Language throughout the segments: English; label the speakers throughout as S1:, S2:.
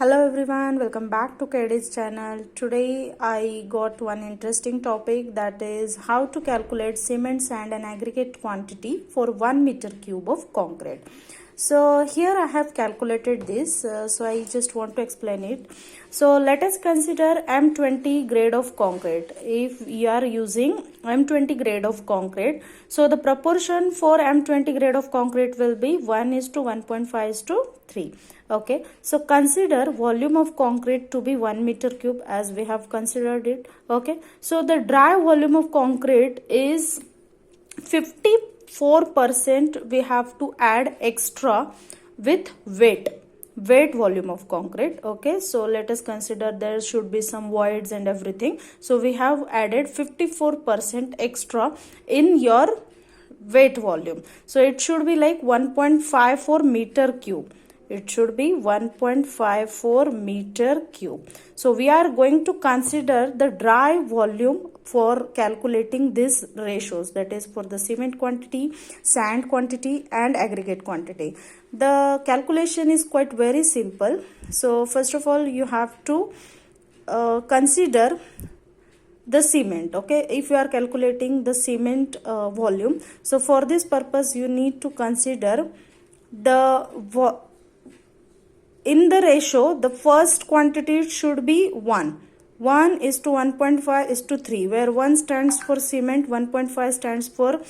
S1: Hello everyone, welcome back to KD's channel. Today I got one interesting topic, that is how to calculate cement, sand and aggregate quantity for 1 meter cube of concrete. So here I have calculated this, so I just want to explain it. So let us consider M20 grade of concrete. If you are using M20 grade of concrete, so the proportion for M20 grade of concrete will be 1:1.5:3. Okay, so consider volume of concrete to be 1 meter cube as we have considered it. Okay, so the dry volume of concrete is 54%. We have to add extra with weight volume of concrete. Okay, so let us consider there should be some voids and everything, so we have added 54% extra in your weight volume, so it should be like 1.54 meter cube. It should be 1.54 meter cube. So we are going to consider the dry volume for calculating these ratios, that is for the cement quantity, sand quantity and aggregate quantity. The calculation is quite very simple. So first of all you have to consider the cement. Okay, if you are calculating the cement volume, so for this purpose you need to consider the in the ratio, the first quantity should be 1. 1 is to 1.5 is to 3, where 1 stands for cement, 1.5 stands for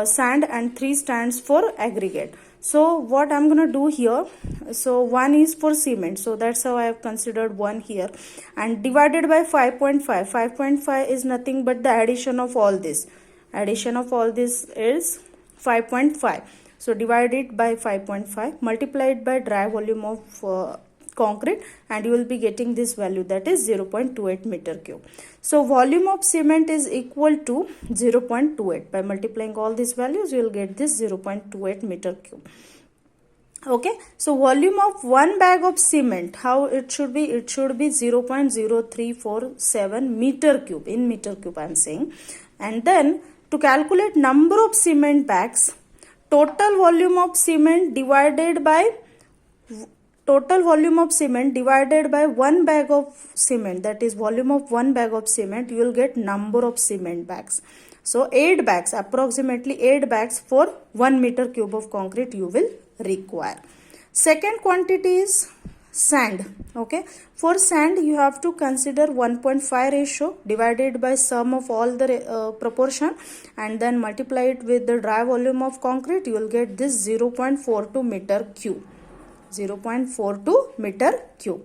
S1: sand and 3 stands for aggregate. So what I'm going to do here, so 1 is for cement, so that's how I have considered 1 here, and divided by 5.5. 5.5 is nothing but the addition of all this. Addition of all this is 5.5. So divide it by 5.5, multiply it by dry volume of concrete, and you will be getting this value, that is 0.28 meter cube. So volume of cement is equal to 0.28. By multiplying all these values, you will get this 0.28 meter cube. Okay, so volume of 1 bag of cement, how it should be? It should be 0.0347 meter cube, in meter cube I am saying. And then to calculate number of cement bags, total volume of cement divided by 1 bag of cement, that is volume of 1 bag of cement, you will get number of cement bags. So 8 bags, approximately 8 bags for 1 meter cube of concrete you will require. Second quantity is sand. Okay, for sand you have to consider 1.5 ratio divided by sum of all the proportion, and then multiply it with the dry volume of concrete, you will get this 0.42 meter cube. 0.42 meter cube.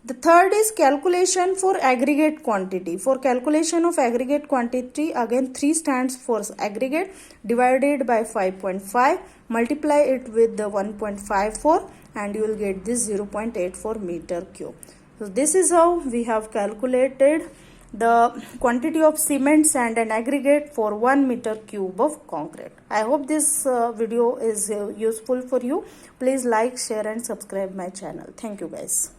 S1: The third is calculation for aggregate quantity. For calculation of aggregate quantity, again 3 stands for aggregate, divided by 5.5, multiply it with the 1.54, and you will get this 0.84 meter cube. So this is how we have calculated the quantity of cement, sand and aggregate for 1 meter cube of concrete. I hope this video is useful for you. Please like, share and subscribe my channel. Thank you guys.